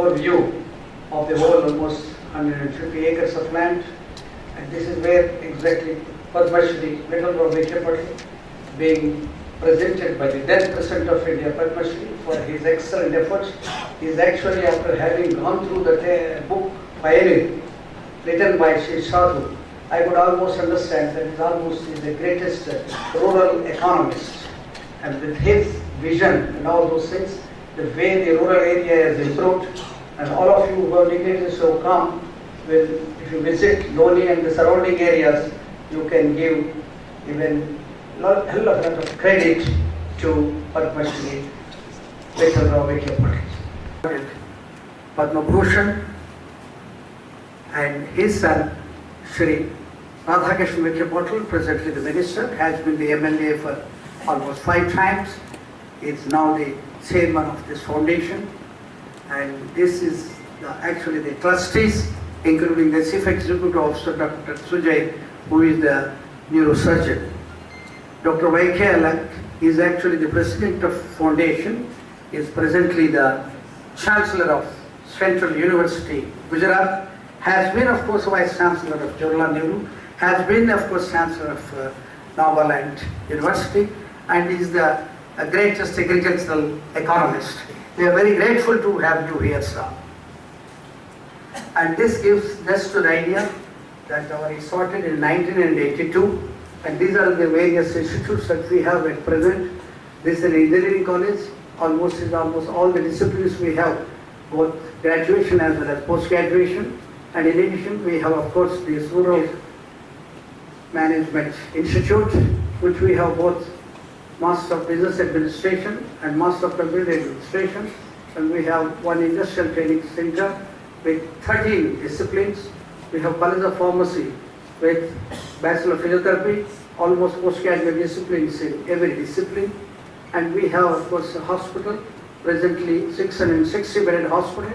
overview of the whole almost 150 acres of land, and this is where exactly Padma Shri Vital Vikhya Patil being presented by the then President of India, Padma Shri, for his excellent efforts. He is actually, after having gone through the book Pioneer, written by Sri Sadhu, I could almost understand that he is the greatest rural economist. And with his vision and all those things, the way the rural area has improved, and all of you who have dignitaries who have come, will, if you visit Loni and the surrounding areas, you can give even hell of a lot of credit to Padma Shri Vital Vikhya Patil. Padma Bhushan and his son Shri Radhakrishnan Vikhya Patil, presently the minister, has been the MLA for almost 5 times. He is now the chairman of this foundation, and this is actually the trustees, including the chief executive officer Dr. Sujay, who is the neurosurgeon. Dr. Vaikya Alak is actually the president of foundation, is presently the chancellor of Central University, Gujarat, has been of course vice chancellor of Jawaharlal Nehru, has been of course chancellor of Nagaland University, and is the greatest agricultural economist. We are very grateful to have you here, sir. And this gives just an idea that our is sorted in 1982, and these are the various institutes that we have at present. This is an engineering college, almost all the disciplines we have, both graduation as well as post-graduation. And in addition, we have of course this Rural Management Institute, which we have both Master of Business Administration and Master of Computer Administration, and we have one industrial training center with 13 disciplines. We have College of Pharmacy with Bachelor of Physiotherapy, almost postgraduate disciplines in every discipline, and we have of course a hospital, presently 660-bedded hospital,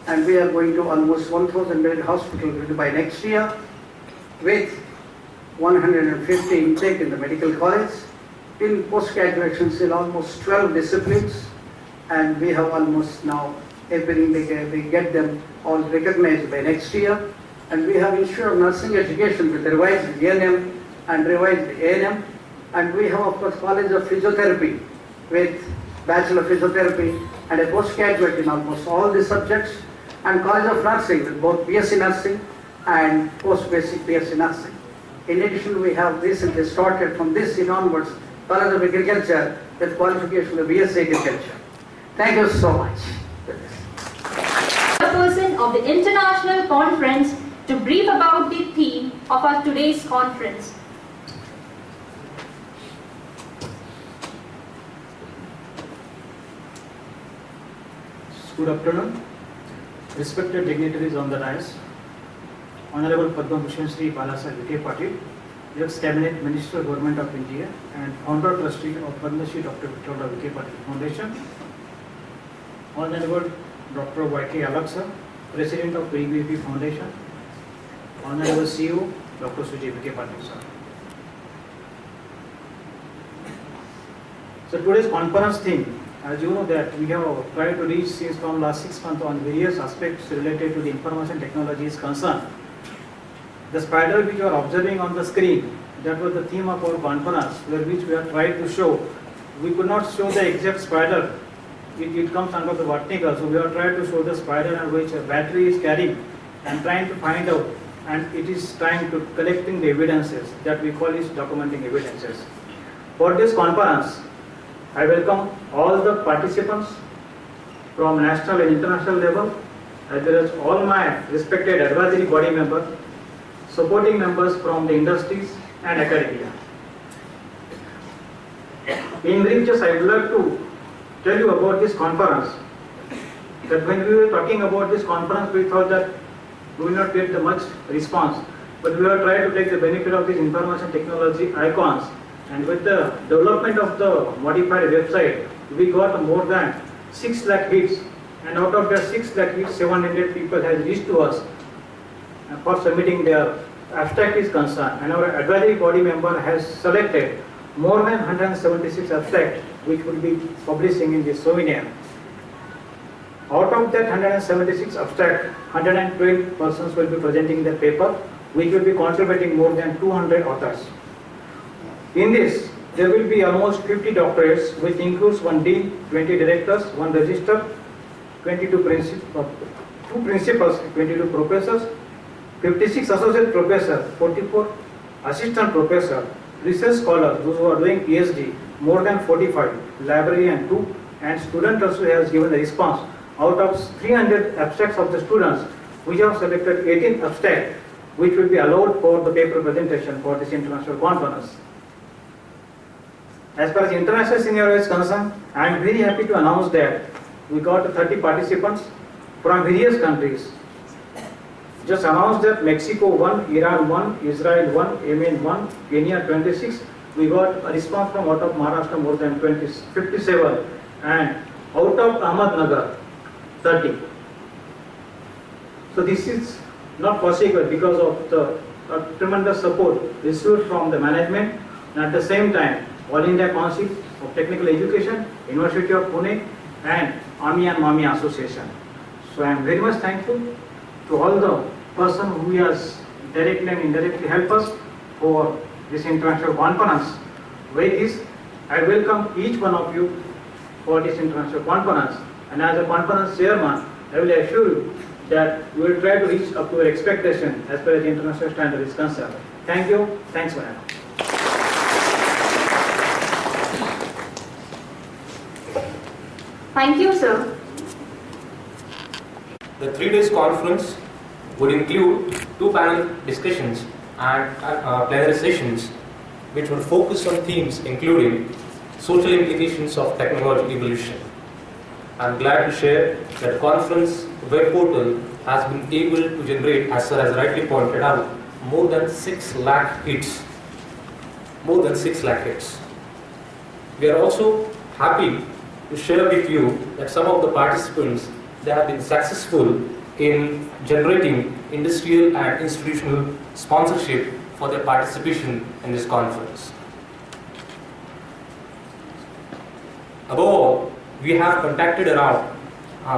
and we are going to almost 1,000-bedded hospital by next year, with 150 intake in the medical college. In post-graduation, still almost 12 disciplines, and we have almost now we get them all recognized by next year. And we have Institute of Nursing Education with revised ENM and revised A&M, and we have of course College of Physiotherapy with Bachelor of Physiotherapy and a postgraduate in almost all the subjects, and College of Nursing with both BSc Nursing and post-basic BSc Nursing. In addition, we have recently started from this in onwards College of Agriculture with qualification of BSc Agriculture. Thank you so much. Person of the International Conference to brief about the theme of our today's conference. Good afternoon, respected dignitaries on the dais, Honorable Padma Bhushan Shri Balasaheb Vikhya Patil, ex-Cabinet Minister, Government of India, and Founder Trustee of Padma Shri Dr. Vital Vikhya Patil Foundation, Honorable Dr. Y.K. Alak sir, President of PVP Foundation, Honorable CEO Dr. Sujay Vikhya Patil sir. So today's conference theme, as you know that we have tried to reach since from last 6 months on various aspects related to the information technology is concerned. The spider which you are observing on the screen, that was the theme of our conference, where which we are trying to show. We could not show the exact spider. It comes under the vertical, so we are trying to show the spider and which a battery is carrying and trying to find out, and it is trying to collecting the evidences that we call is documenting evidences. For this conference, I welcome all the participants from national and international level, as well as all my respected advisory body members, supporting members from the industries and academia. In brief, just I would like to tell you about this conference. That when we were talking about this conference, we thought that we will not get the much response, but we are trying to take the benefit of these information technology icons, and with the development of the modified website, we got more than 6 lakh hits, and out of that 6 lakh hits, 700 people has reached to us for submitting their abstract is concerned, and our advisory body member has selected more than 176 abstracts which will be publishing in this souvenir. Out of that 176 abstract, 112 persons will be presenting their paper, which will be contributing more than 200 authors. In this, there will be almost 50 doctorates, which includes 1 dean, 20 directors, 1 registrar, 2 principals, 22 professors, 56 associate professors, 44 assistant professors, research scholars, those who are doing PhD, more than 45, librarian 2, and student also has given a response. Out of 300 abstracts of the students, we have selected 18 abstracts, which will be allowed for the paper presentation for this international conference. As far as international scenario is concerned, I am very happy to announce that we got 30 participants from various countries. Just announced that Mexico 1, Iran 1, Israel 1, Yemen 1, Kenya 26. We got a response from out of Maharashtra more than 57, and out of Ahmednagar 30. So this is not possible because of the tremendous support received from the management, and at the same time All India Council of Technical Education, University of Pune, and AMI and MAMI Association. So I am very much thankful to all the person who has directly and indirectly helped us for this international conference. With this, I welcome each one of you for this international conference, and as a conference chairman, I will assure you that we will try to reach up to your expectation as far as the international standard is concerned. Thank you. Thanks, madam. Thank you, sir. The 3 days conference would include 2 panel discussions and plenary sessions, which would focus on themes including social implications of technological evolution. I am glad to share that the conference web portal has been able to generate, as sir has rightly pointed out, more than 6 lakh hits. More than 6 lakh hits. We are also happy to share with you that some of the participants, they have been successful in generating industrial and institutional sponsorship for their participation in this conference. Above all, we have contacted around,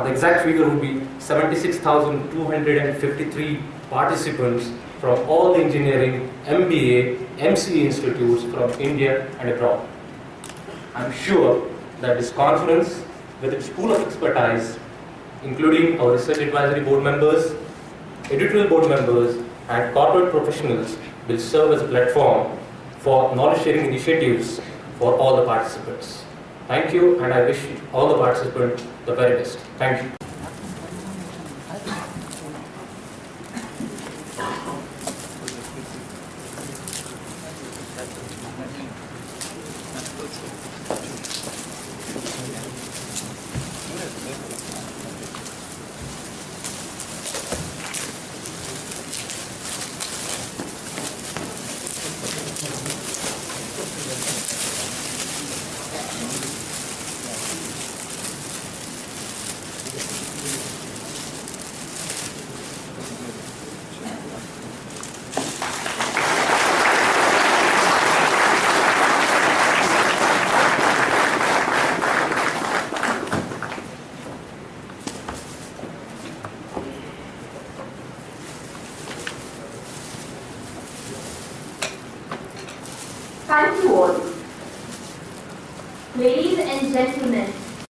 the exact figure would be 76,253 participants from all the engineering, MBA, MCA institutes from India and abroad. I am sure that this conference, with its pool of expertise, including our research advisory board members, editorial board members, and corporate professionals, will serve as a platform for knowledge sharing initiatives for all the participants. Thank you, and I wish all the participants the very best. Thank you. Thank you all. Ladies and gentlemen,